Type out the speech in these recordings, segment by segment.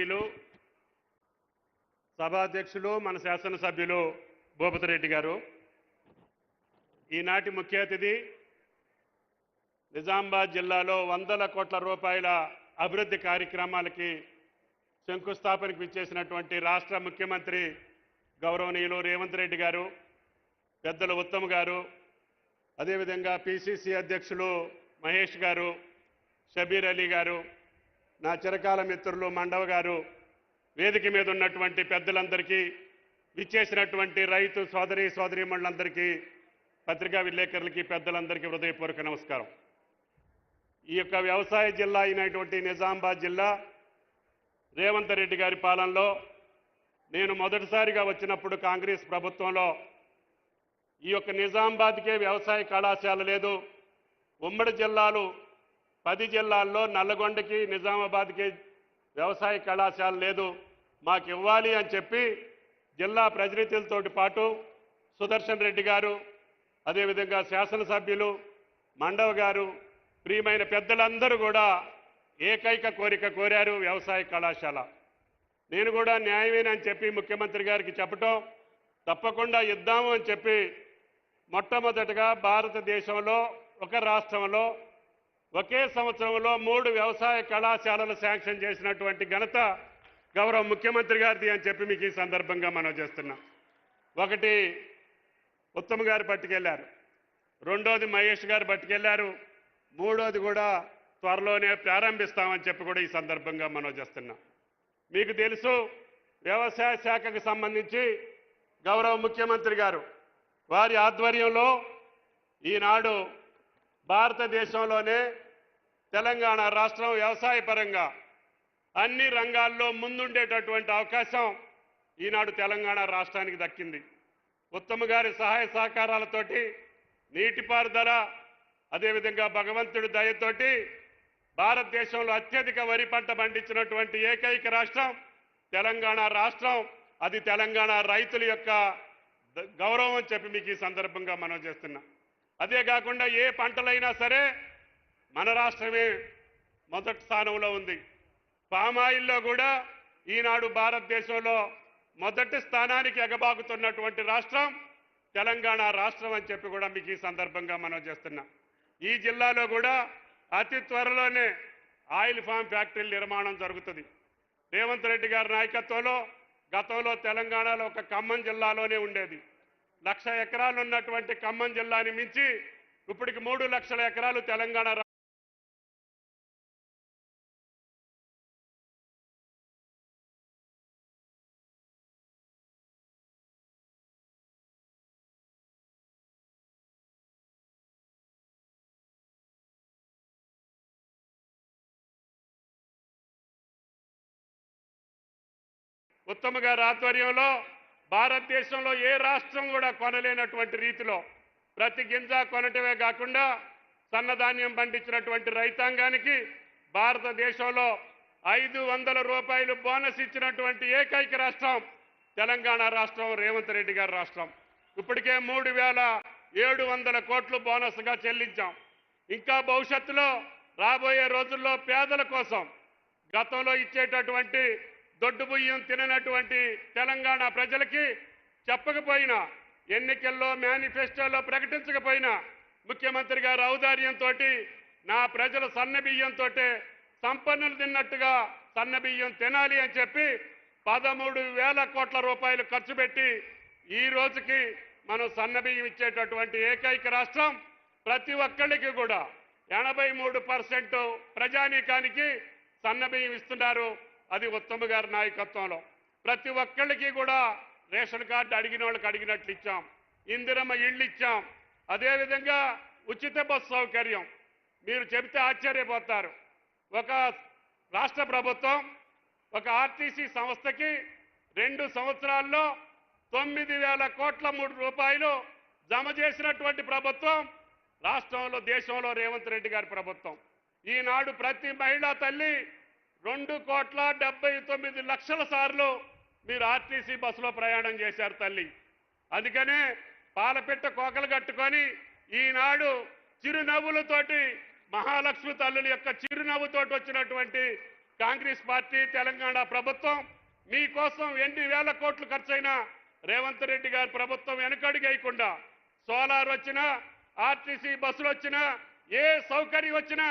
గౌరవనీయులు సభాధ్యక్షులు మన శాసనసభ్యులు భూపతిరెడ్డి గారు, ఈనాటి ముఖ్య అతిథి నిజామాబాద్ జిల్లాలో వందల కోట్ల రూపాయల అభివృద్ధి కార్యక్రమాలకి శంకుస్థాపనకు ఇచ్చేసినటువంటి రాష్ట్ర ముఖ్యమంత్రి గౌరవనీయులు రేవంత్ రెడ్డి గారు, పెద్దలు ఉత్తమ్ గారు, అదేవిధంగా పిసిసి అధ్యక్షులు మహేష్ గారు, షబీర్ అలీ గారు, నా చిరకాల మిత్రులు మండవ గారు, వేదిక మీద ఉన్నటువంటి పెద్దలందరికీ, విచ్చేసినటువంటి రైతు సోదరీమణులందరికీ, పత్రికా విలేకరులకి, పెద్దలందరికీ హృదయపూర్వక నమస్కారం. ఈ యొక్క వ్యవసాయ జిల్లా అయినటువంటి నిజామాబాద్ జిల్లా రేవంత్ రెడ్డి గారి పాలనలో నేను మొదటిసారిగా వచ్చినప్పుడు కాంగ్రెస్ ప్రభుత్వంలో ఈ యొక్క నిజామాబాద్కే వ్యవసాయ కళాశాల లేదు, ఉమ్మడి జిల్లాలు 10 జిల్లాల్లో నల్లగొండకి నిజామాబాద్కి వ్యవసాయ కళాశాల లేదు, మాకు ఇవ్వాలి అని చెప్పి జిల్లా ప్రతినిధులతో పాటు సుదర్శన్ రెడ్డి గారు, అదేవిధంగా శాసనసభ్యులు మండవ గారు, ప్రియమైన పెద్దలందరూ కూడా ఏకైక కోరిక కోరారు, వ్యవసాయ కళాశాల. నేను కూడా న్యాయమేనని చెప్పి ముఖ్యమంత్రి గారికి చెప్పటం, తప్పకుండా ఇద్దాము అని చెప్పి మొట్టమొదటగా భారతదేశంలో ఒక రాష్ట్రంలో ఒకే సంవత్సరంలో 3 వ్యవసాయ కళాశాలలు శాంక్షన్ చేసినటువంటి ఘనత గౌరవ ముఖ్యమంత్రి గారిది అని చెప్పి మీకు ఈ సందర్భంగా మనం చేస్తున్నాం. ఒకటి ఉత్తమ్ గారు పట్టుకెళ్లారు, రెండోది మహేష్ గారు పట్టుకెళ్లారు, మూడోది కూడా త్వరలోనే ప్రారంభిస్తామని చెప్పి కూడా ఈ సందర్భంగా మనం చేస్తున్నాం. మీకు తెలుసు, వ్యవసాయ శాఖకు సంబంధించి గౌరవ ముఖ్యమంత్రి గారు వారి ఆధ్వర్యంలో ఈనాడు భారతదేశంలోనే తెలంగాణ రాష్ట్రం వ్యవసాయ పరంగా అన్ని రంగాల్లో ముందుండేటటువంటి అవకాశం ఈనాడు తెలంగాణ రాష్ట్రానికి దక్కింది. ఉత్తమ్ గారి సహాయ సహకారాలతోటి, నీటిపారుదల, అదేవిధంగా భగవంతుడి దయతోటి భారతదేశంలో అత్యధిక వరి పంట పండించినటువంటి ఏకైక రాష్ట్రం తెలంగాణ రాష్ట్రం. అది తెలంగాణ రైతుల యొక్క గౌరవం అని చెప్పి మీకు ఈ సందర్భంగా మనం చేస్తున్నాం. అదే కాకుండా ఏ పంటలైనా సరే మన రాష్ట్రమే మొదటి స్థానంలో ఉంది. పామాయిల్లో కూడా ఈనాడు భారతదేశంలో మొదటి స్థానానికి ఎగబాకుతున్నటువంటి రాష్ట్రం తెలంగాణ రాష్ట్రం అని చెప్పి కూడా మీకు ఈ సందర్భంగా మనం చేస్తున్నాం. ఈ జిల్లాలో కూడా అతి త్వరలోనే ఆయిల్ ఫామ్ ఫ్యాక్టరీల నిర్మాణం జరుగుతుంది. రేవంత్ రెడ్డి గారి నాయకత్వంలో గతంలో తెలంగాణలో ఒక ఖమ్మం జిల్లాలోనే ఉండేది. 1,00,000 ఎకరాలు ఉన్నటువంటి ఖమ్మం జిల్లాని మించి ఇప్పటికి 3 లక్షల ఎకరాలు తెలంగాణ ఉత్తమ్ గారి ఆధ్వర్యంలో భారతదేశంలో ఏ రాష్ట్రం కూడా కొనలేనటువంటి రీతిలో ప్రతి గింజ కొనటమే కాకుండా సన్నధాన్యం పండించినటువంటి రైతాంగానికి భారతదేశంలో 500 రూపాయలు బోనస్ ఇచ్చినటువంటి ఏకైక రాష్ట్రం తెలంగాణ రాష్ట్రం, రేవంత్ రెడ్డి గారి రాష్ట్రం. ఇప్పటికే 3,700 కోట్లు బోనస్గా చెల్లించాం. ఇంకా భవిష్యత్తులో రాబోయే రోజుల్లో పేదల కోసం గతంలో ఇచ్చేటటువంటి దొడ్డు బియ్యం తిననటువంటి తెలంగాణ ప్రజలకి చెప్పకపోయినా, ఎన్నికల్లో మేనిఫెస్టోలో ప్రకటించకపోయినా ముఖ్యమంత్రి గారి ఔదార్యంతో నా ప్రజలు సన్న బియ్యంతో సంపన్నులు తిన్నట్టుగా సన్న బియ్యం తినాలి అని చెప్పి 13,000 కోట్ల రూపాయలు ఖర్చు పెట్టి ఈ రోజుకి మనం సన్న బియ్యం ఇచ్చేటటువంటి ఏకైక రాష్ట్రం. ప్రతి ఒక్కళ్ళకి కూడా 83% ప్రజానీకానికి సన్న బియ్యం ఇస్తున్నారు. అది ఉత్తమ్ గారి నాయకత్వంలో. ప్రతి ఒక్కళ్ళకి కూడా రేషన్ కార్డు అడిగిన వాళ్ళకి అడిగినట్లు ఇచ్చాం, ఇందిరమ్మ ఇళ్ళు ఇచ్చాం. అదేవిధంగా ఉచిత బస్సు సౌకర్యం. మీరు చెబితే ఆశ్చర్యపోతారు, ఒక రాష్ట్ర ప్రభుత్వం ఒక ఆర్టీసీ సంస్థకి 2 సంవత్సరాల్లో 9,000 కోట్ల రూపాయలు జమ చేసినటువంటి ప్రభుత్వం రాష్ట్రంలో, దేశంలో రేవంత్ రెడ్డి గారి ప్రభుత్వం. ఈనాడు ప్రతి మహిళా తల్లి 2,79,00,000 సార్లు మీరు ఆర్టీసీ బస్సులో ప్రయాణం చేశారు తల్లి. అందుకనే పాలపిట్ట కోకలు కట్టుకొని ఈనాడు చిరునవ్వులతోటి మహాలక్ష్మి తల్లుల యొక్క చిరునవ్వుతోటి వచ్చినటువంటి కాంగ్రెస్ పార్టీ తెలంగాణ ప్రభుత్వం మీకోసం ఎన్ని వేల కోట్లు ఖర్చైనా రేవంత్ రెడ్డి గారి ప్రభుత్వం వెనుకడుగేయకుండా సోలార్ వచ్చినా ఆర్టీసీ బస్సులు వచ్చినా ఏ సౌకర్యం వచ్చినా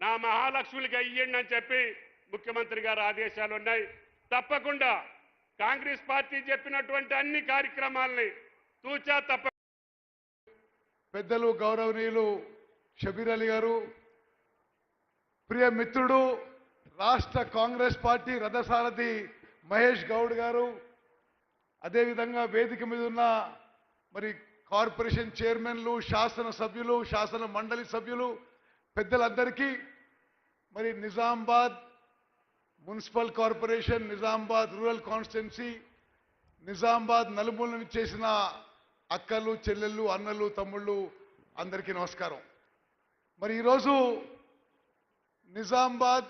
నా మహాలక్ష్ములకి ఇయ్యండి అని చెప్పి ముఖ్యమంత్రి గారి ఆదేశాలు ఉన్నాయి. తప్పకుండా కాంగ్రెస్ పార్టీ చెప్పినటువంటి అన్ని కార్యక్రమాలని తూచా తప్ప పెద్దలు గౌరవనీయులు షబీర్ అలీ గారు, ప్రియ మిత్రుడు రాష్ట్ర కాంగ్రెస్ పార్టీ రథసారథి మహేష్ గౌడ్ గారు, అదేవిధంగా వేదిక మీద ఉన్న మరి కార్పొరేషన్ చైర్మన్లు, శాసన సభ్యులు, శాసన మండలి సభ్యులు, పెద్దలందరికీ, మరి Nizamabad municipal corporation, Nizamabad rural constituency, Nizamabad నలుమూల నుంచి చేసిన అక్కలు, చెల్లెళ్ళు, అన్నలు, తమ్ముళ్ళు అందరికీ నమస్కారం. మరి ఈరోజు నిజామాబాద్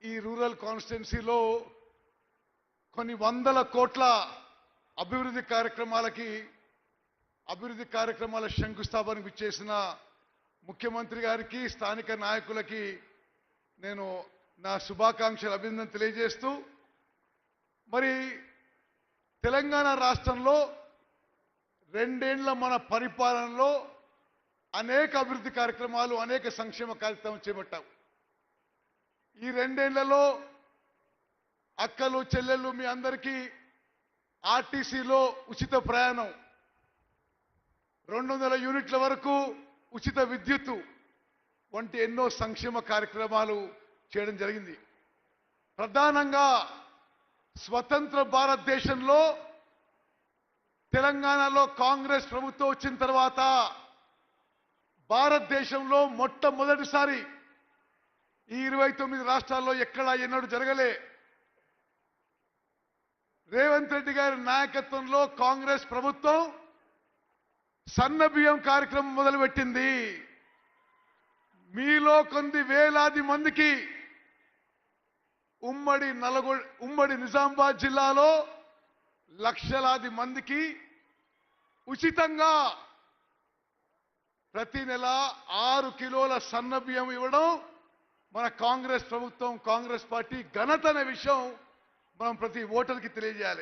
ఈ రూరల్ కాన్స్టిట్యున్సీలో కొన్ని వందల కోట్ల అభివృద్ధి కార్యక్రమాల శంకుస్థాపనకు ఇచ్చేసిన ముఖ్యమంత్రి గారికి, స్థానిక నాయకులకి నేను నా శుభాకాంక్షలు, అభినందన తెలియజేస్తూ, మరి తెలంగాణ రాష్ట్రంలో రెండేళ్ల మన పరిపాలనలో అనేక అభివృద్ధి కార్యక్రమాలు, అనేక సంక్షేమ కార్యక్రమాలు చేపట్టాం. ఈ రెండేళ్లలో అక్కలు, చెల్లెళ్ళు మీ అందరికీ ఆర్టీసీలో ఉచిత ప్రయాణం, 200 యూనిట్ల వరకు ఉచిత విద్యుత్తు వంటి ఎన్నో సంక్షేమ కార్యక్రమాలు చేయడం జరిగింది. ప్రధానంగా స్వతంత్ర భారతదేశంలో తెలంగాణలో కాంగ్రెస్ ప్రభుత్వం వచ్చిన తర్వాత భారతదేశంలో మొట్టమొదటిసారి ఈ 29 రాష్ట్రాల్లో ఎక్కడా ఎన్నడూ జరగలే రేవంత్ రెడ్డి గారి నాయకత్వంలో కాంగ్రెస్ ప్రభుత్వం సన్న బియ్యం కార్యక్రమం మొదలుపెట్టింది. మీలో కొన్ని వేలాది మందికి ఉమ్మడి నిజామాబాద్ జిల్లాలో లక్షలాది మందికి ఉచితంగా ప్రతి నెల 6 కిలోల సన్న బియ్యం ఇవ్వడం మన కాంగ్రెస్ ప్రభుత్వం, కాంగ్రెస్ పార్టీ ఘనత అనే విషయం మనం ప్రతి ఓటర్కి తెలియజేయాలి.